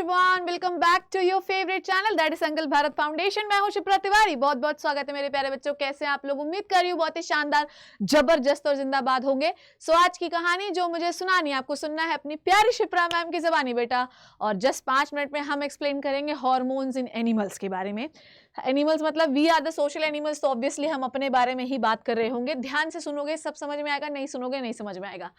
Everyone, welcome back to your favourite channel that is Sankalp Bharat foundation. मैं हूं शिप्रा तिवारी। बहुत बहुत स्वागत है मेरे प्यारे बच्चों। कैसे हैं आप लोग? उम्मीद कर रही हूँ बहुत ही शानदार, जबरदस्त और जिंदाबाद होंगे। आज की कहानी जो मुझे सुनानी है, आपको सुनना है अपनी प्यारी शिप्रा मैम की जबानी बेटा। और जस्ट 5 मिनट में हम एक्सप्लेन करेंगे हॉर्मोन्स इन एनिमल्स के बारे में। एनिमल्स मतलब we are the social animals, तो ऑब्वियसली हम अपने बारे में ही बात कर रहे होंगे। ध्यान से सुनोगे सब समझ में आएगा, नहीं सुनोगे नहीं समझ में आएगा।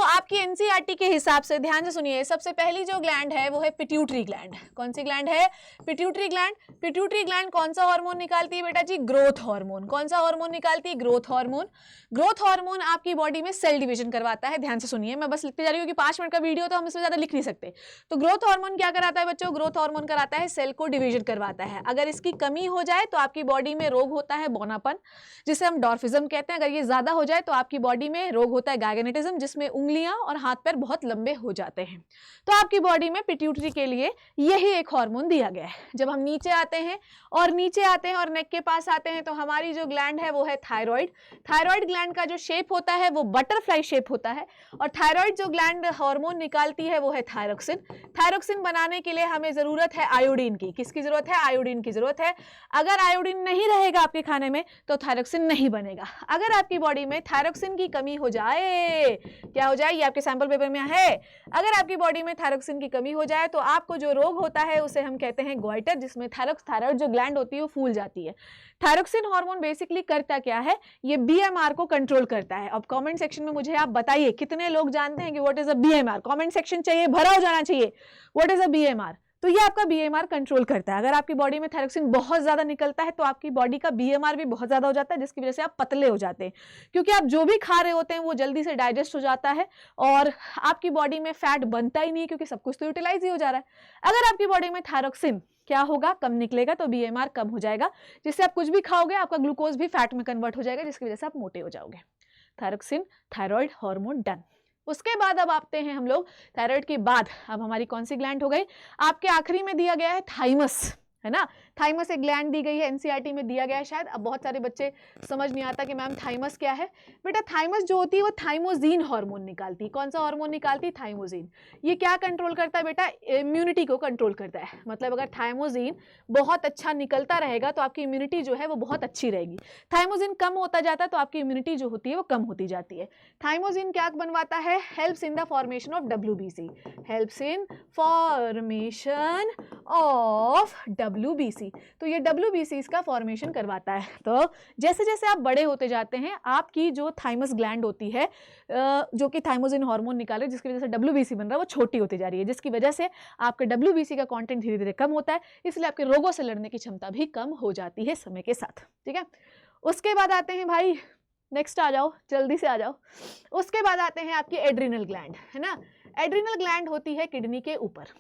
आपकी एनसीईआरटी के हिसाब से ध्यान से सुनिए। सबसे पहली जो ग्लैंड है वो है पिट्यूटरी ग्लैंड। कौन सी ग्लैंड है? Pituitary gland. पिट्यूटरी ग्लैंड कौन सा हार्मोन निकालती है बेटा जी? Growth hormone. कौन सा हार्मोन निकालती है? Growth hormone. ग्रोथ हार्मोन आपकी बॉडी में सेल डिवीजन करवाता है। ध्यान से सुनिए, मैं बस लिखते जा रही हूँ कि 5 मिनट का वीडियो तो हम इसमें ज्यादा लिख नहीं सकते। तो ग्रोथ हार्मोन क्या कराता है बच्चों? ग्रोथ हार्मोन कराता है सेल को डिवीजन करवाता है। अगर इसकी कमी हो जाए तो आपकी बॉडी में रोग होता है बौनापन, जिसे हम डॉर्फिज्म कहते हैं। अगर ये ज्यादा हो जाए तो आपकी बॉडी में रोग होता है गायगेनेटिज्म, जिसमें उंगलियां और हाथ पैर बहुत लंबे हो जाते हैं। तो आपकी बॉडी में पिट्यूटरी के लिए यही एक हार्मोन दिया गया है। जब हम नीचे आते हैं और नेक के पास आते हैं तो हमारी जो ग्लैंड है वो है थायराइड। थायराइड ग्लैंड का जो शेप होता है वो बटरफ्लाई शेप होता है। और थायराइड जो ग्लैंड हार्मोन निकालती है वो है थायरोक्सिन। थायरोक्सिन बनाने के लिए हमें जरूरत है आयोडीन की। किसकी जरूरत है? आयोडीन की जरूरत है। अगर आयोडीन नहीं रहेगा आपके खाने में तो थायरोक्सिन नहीं बनेगा। अगर आपकी बॉडी में थायरोक्सिन की कमी हो जाए, क्या हो जाए? ये आपके सैंपल पेपर में है। अगर आपकी बॉडी में थायरोक्सिन की कमी हो जाए तो आपको जो रोग होता है उसे हम कहते हैं गोइटर, जिसमें थायराइड जो ग्लैंड होती है वो फूल जाती है। थायरोक्सिन हार्मोन बेसिकली करता क्या है? ये बीएमआर को कंट्रोल करता है। अब कमेंट सेक्शन में मुझे आप बताइए कितने लोग जानते हैं कि what is a BMR? Comment section चाहिए, भरा हो जाना चाहिए। What is a BMR? तो ये आपका बीएमआर कंट्रोल करता है। अगर आपकी बॉडी में थायरोक्सिन बहुत ज्यादा निकलता है तो आपकी बॉडी का बीएमआर भी बहुत ज्यादा हो जाता है, जिसकी वजह से आप पतले हो जाते हैं। क्योंकि आप जो भी खा रहे होते हैं वो जल्दी से डाइजेस्ट हो जाता है और आपकी बॉडी में फैट बनता ही नहीं है, क्योंकि सब कुछ तो यूटिलाइज ही हो जा रहा है। अगर आपकी बॉडी में थायरोक्सिन क्या होगा? कम निकलेगा, तो बीएमआर कम हो जाएगा, जिससे आप कुछ भी खाओगे आपका ग्लूकोज भी फैट में कन्वर्ट हो जाएगा, जिसकी वजह से आप मोटे हो जाओगे। Thyroxine, thyroid hormone done. उसके बाद अब आते हैं हम लोग थायराइड के बाद अब हमारी कौन सी ग्लैंड हो गई? आपके आखिरी में दिया गया है थाइमस, है ना। थाइमस एक ग्लैंड दी गई है, एनसीईआरटी में दिया गया है शायद। अब बहुत सारे बच्चे समझ नहीं आता कि मैम थाइमस क्या है। बेटा थाइमस जो होती है वो थाइमोजीन हार्मोन निकालती है। कौन सा हार्मोन निकालती है? थाइमोजीन। ये क्या कंट्रोल करता है बेटा? इम्यूनिटी को कंट्रोल करता है। मतलब अगर थाइमोजीन बहुत अच्छा निकलता रहेगा तो आपकी इम्यूनिटी जो है वो बहुत अच्छी रहेगी। थाइमोजीन कम होता जाता है तो आपकी इम्यूनिटी जो होती है वो कम होती जाती है। थाइमोजीन क्या बनवाता है? Helps in the formation of WBC। Helps in formation of WBC। तो ये WBC इसका फॉर्मेशन करवाता है। तो जैसे जैसे आप बड़े होते जाते हैं आपकी जो थाइमस ग्लैंड होती है जो कि थाइमोजिन हार्मोन निकाले, जिसकी वजह से WBC बन रहा है, वो छोटी होती जा रही है, जिसकी वजह से आपके WBC का कंटेंट धीरे धीरे कम होता है। इसलिए आपके रोगों से लड़ने की क्षमता भी कम हो जाती है समय के साथ। ठीक है, उसके बाद आते हैं भाई, नेक्स्ट आ जाओ, जल्दी से आ जाओ। उसके बाद आते हैं आपकी एड्रिनल ग्लैंड, है ना। एड्रिनल ग्लैंड होती है किडनी के ऊपर।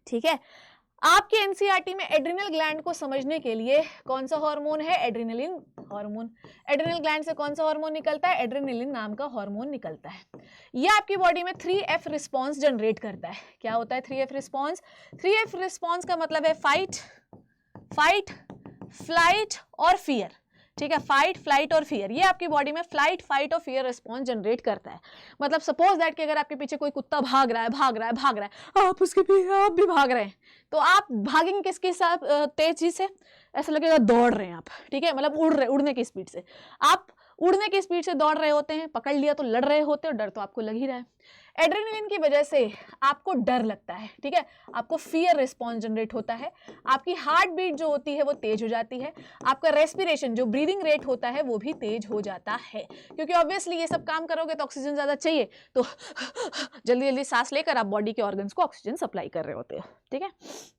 ठीक है, आपके एनसीईआरटी में एड्रिनल ग्लैंड को समझने के लिए कौन सा हार्मोन है? Adrenaline hormone. एड्रिनल ग्लैंड से कौन सा हार्मोन निकलता है? एड्रिनलिन नाम का हार्मोन निकलता है। यह आपकी बॉडी में 3F रिस्पॉन्स जनरेट करता है। क्या होता है 3F रिस्पॉन्स? 3F रिस्पॉन्स का मतलब है फाइट, फ्लाइट और फियर। ठीक है, फाइट, फ्लाइट और फियर। ये आपकी बॉडी में फ्लाइट, फाइट और फियर रिस्पॉन्स जनरेट करता है। मतलब सपोज दैट कि अगर आपके पीछे कोई कुत्ता भाग रहा है, आप उसके पीछे आप भी भाग रहे हैं, तो आप भागेंगे किसके साथ? तेजी से। ऐसा लगेगा दौड़ रहे हैं आप। ठीक है, मतलब उड़ने की स्पीड से। आप उड़ने की स्पीड से दौड़ रहे होते हैं, पकड़ लिया तो लड़ रहे होते हो, डर तो आपको लग ही रहा है। एड्रेनलिन की वजह से आपको डर लगता है। ठीक है, आपको फियर रिस्पॉन्स जनरेट होता है। आपकी हार्ट बीट जो होती है वो तेज हो जाती है। आपका रेस्पिरेशन जो ब्रीदिंग रेट होता है वो भी तेज हो जाता है, क्योंकि ऑब्वियसली ये सब काम करोगे तो ऑक्सीजन ज्यादा चाहिए, तो जल्दी जल्दी सांस लेकर आप बॉडी के ऑर्गन्स को ऑक्सीजन सप्लाई कर रहे होते हो। ठीक है,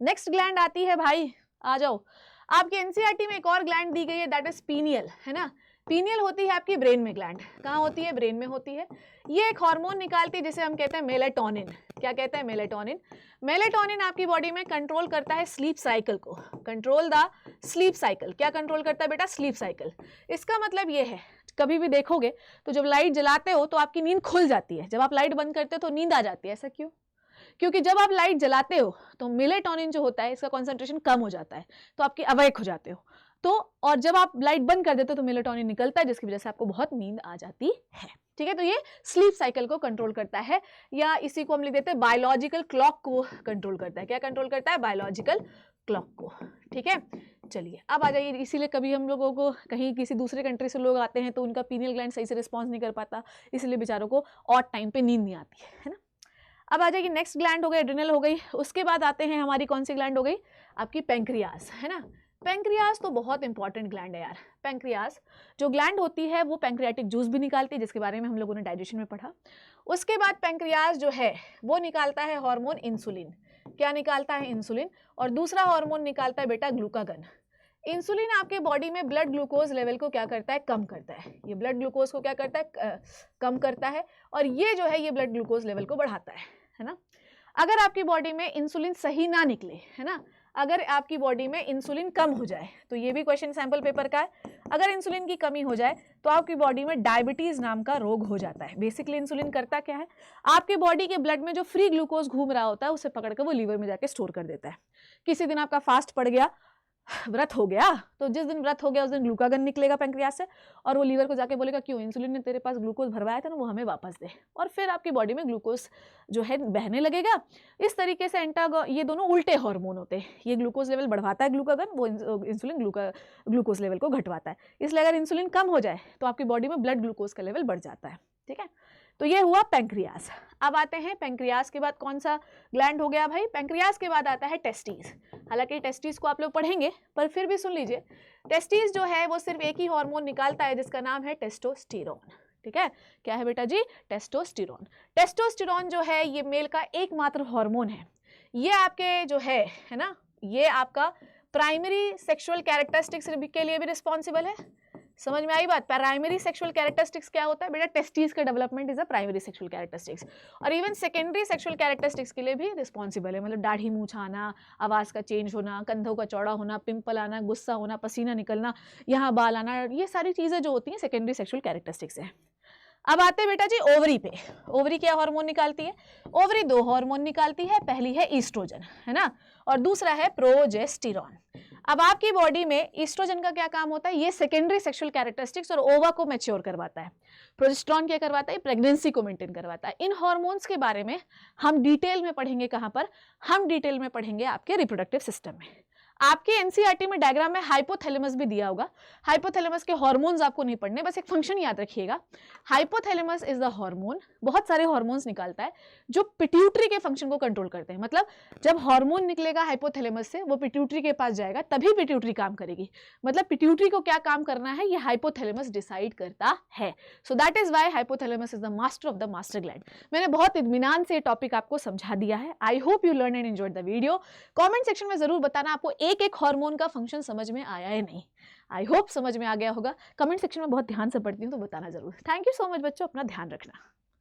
नेक्स्ट ग्लैंड आती है भाई, आ जाओ। आपके एनसीईआरटी में एक और ग्लैंड दी गई है, दैट इज पीनियल, है ना। पीनियल होती है आपकी ब्रेन में ग्लैंड। कहाँ होती है? ब्रेन में होती है। ये एक हार्मोन निकालती है जिसे हम कहते हैं मेलेटोनिन। क्या कहते हैं? मेलेटोनिन। मेलेटोनिन आपकी बॉडी में कंट्रोल करता है स्लीप साइकिल को। Control the sleep cycle. क्या कंट्रोल करता है बेटा? Sleep cycle. इसका मतलब ये है, कभी भी देखोगे तो जब लाइट जलाते हो तो आपकी नींद खुल जाती है, जब आप लाइट बंद करते हो तो नींद आ जाती है। ऐसा क्यों? क्योंकि जब आप लाइट जलाते हो तो मेलेटोनिन जो होता है इसका कॉन्सेंट्रेशन कम हो जाता है, तो आपकी अवेक हो जाते हो। तो और जब आप लाइट बंद कर देते हो तो मेलाटोनिन निकलता है, जिसकी वजह से आपको बहुत नींद आ जाती है। ठीक है, तो ये स्लीप साइकिल को कंट्रोल करता है, या इसी को हम लिख देते हैं बायोलॉजिकल क्लॉक को कंट्रोल करता है। क्या कंट्रोल करता है? बायोलॉजिकल क्लॉक को। ठीक है, चलिए अब आ जाइए। इसीलिए कभी हम लोगों को कहीं किसी दूसरे कंट्री से लोग आते हैं तो उनका पीनियल ग्लैंड सही से रिस्पॉन्स नहीं कर पाता, इसलिए बेचारों को ऑड टाइम पे नींद नहीं आती है ना। अब आ जाएगी नेक्स्ट ग्लैंड हो गई एड्रिनल हो गई, उसके बाद आते हैं हमारी कौन सी ग्लैंड हो गई? आपकी पेंक्रियाज, है ना। पेंक्रियाज तो बहुत इंपॉर्टेंट ग्लैंड है यार। पेंक्रियाज जो ग्लैंड होती है वो पेंक्रियाटिक जूस भी निकालती है, जिसके बारे में हम लोगों ने डाइजेशन में पढ़ा। उसके बाद पेंक्रियाज जो है वो निकालता है हार्मोन इंसुलिन। क्या निकालता है? इंसुलिन। और दूसरा हार्मोन निकालता है बेटा ग्लूकागन। इंसुलिन आपके बॉडी में ब्लड ग्लूकोज लेवल को क्या करता है? कम करता है। ये ब्लड ग्लूकोज को क्या करता है? कम करता है। और ये जो है ये ब्लड ग्लूकोज लेवल को बढ़ाता है ना। अगर आपकी बॉडी में इंसुलिन सही ना निकले, है ना, अगर आपकी बॉडी में इंसुलिन कम हो जाए, तो ये भी क्वेश्चन सैंपल पेपर का है, अगर इंसुलिन की कमी हो जाए तो आपकी बॉडी में डायबिटीज नाम का रोग हो जाता है। बेसिकली इंसुलिन करता क्या है? आपके बॉडी के ब्लड में जो फ्री ग्लूकोज घूम रहा होता है उसे पकड़ कर वो लीवर में जाके स्टोर कर देता है। किसी दिन आपका फास्ट पड़ गया, व्रत हो गया, तो जिस दिन व्रत हो गया उस दिन ग्लूकागन निकलेगा पेंक्रियास से, और वो लीवर को जाके बोलेगा क्यों? इंसुलिन ने तेरे पास ग्लूकोज भरवाया था ना, वो हमें वापस दे, और फिर आपकी बॉडी में ग्लूकोज जो है बहने लगेगा। इस तरीके से ये दोनों उल्टे हार्मोन होते हैं। ये ग्लूकोज लेवल बढ़वाता है ग्लूकागन, वो इंसुलिन ग्लूकोज लेवल को घटवाता है। इसलिए अगर इंसुलिन कम हो जाए तो आपकी बॉडी में ब्लड ग्लूकोज का लेवल बढ़ जाता है। ठीक है, तो ये हुआ पेंक्रियास। अब आते हैं पेंक्रियास के बाद कौन सा ग्लैंड हो गया भाई? पेंक्रियास के बाद आता है टेस्टिस। हालांकि टेस्टिस को आप लोग पढ़ेंगे, पर फिर भी सुन लीजिए। टेस्टिस जो है वो सिर्फ एक ही हार्मोन निकालता है जिसका नाम है टेस्टोस्टेरोन। ठीक है, क्या है बेटा जी? टेस्टोस्टेरोन। टेस्टोस्टेरोन जो है ये मेल का एकमात्र हार्मोन है। ये आपके जो है ना, ये आपका प्राइमरी सेक्सुअल कैरेक्टरिस्टिक्स के लिए भी रिस्पॉन्सिबल है। समझ में आई बात? प्राइमरी सेक्सुअल कैरेक्टरिस्टिक्स क्या होता है बेटा? टेस्टिस का development is a primary sexual characteristics. और इवन सेकेंडरी सेक्सुअल कैरेक्टरिस्टिक्स के लिए भी रिस्पॉन्सिबल है। मतलब दाढ़ी मूंछ आना, आवाज़ का चेंज होना, कंधों का चौड़ा होना, पिंपल आना, गुस्सा होना, पसीना निकलना, यहाँ बाल आना, ये सारी चीज़ें जो होती हैं सेकेंडरी सेक्सुअल कैरेक्टरिस्टिक्स है। अब आते हैं बेटा जी ओवरी पे। ओवरी क्या हार्मोन निकालती है? ओवरी दो हार्मोन निकालती है, पहली है ईस्ट्रोजन, है ना, और दूसरा है प्रोजेस्टेरॉन। अब आपकी बॉडी में ईस्ट्रोजन का क्या काम होता है? ये सेकेंडरी सेक्सुअल कैरेक्टरिस्टिक्स और ओवा को मैच्योर करवाता है। प्रोजेस्टेरॉन क्या करवाता है? प्रेगनेंसी को मेंटेन करवाता है। इन हार्मोन्स के बारे में हम डिटेल में पढ़ेंगे। कहाँ पर? हम डिटेल में पढ़ेंगे आपके रिप्रोडक्टिव सिस्टम में। आपके एनसीईआरटी में डायग्राम में हाइपोथैलेमस भी दिया होगा। हाइपोथैलेमस के हार्मोन्स आपको नहीं पढ़ने, बस एक फंक्शन याद रखिएगा। हाइपोथैलेमस इज द हार्मोन, बहुत सारे हार्मोन्स निकालता है जो पिट्यूटरी के फंक्शन को कंट्रोल करते हैं। मतलब जब हार्मोन निकलेगा हाइपोथैलेमस से, वो पिट्यूटरी के पास जाएगा, तभी पिट्यूटरी काम करेगी। मतलब पिट्यूटरी को क्या काम करना है ये हाइपोथैलेमस डिसाइड करता है। So that is why hypothalamus is the master of the master gland. मैंने बहुत इत्मीनान से टॉपिक आपको समझा दिया है। I hope you learn and enjoyed the video. Comment section में जरूर बताना आपको एक एक हार्मोन का फंक्शन समझ में आया है नहीं। आई होप समझ में आ गया होगा। कमेंट सेक्शन में बहुत ध्यान से पढ़ती हूँ तो बताना जरूर। थैंक यू सो मच बच्चों, अपना ध्यान रखना।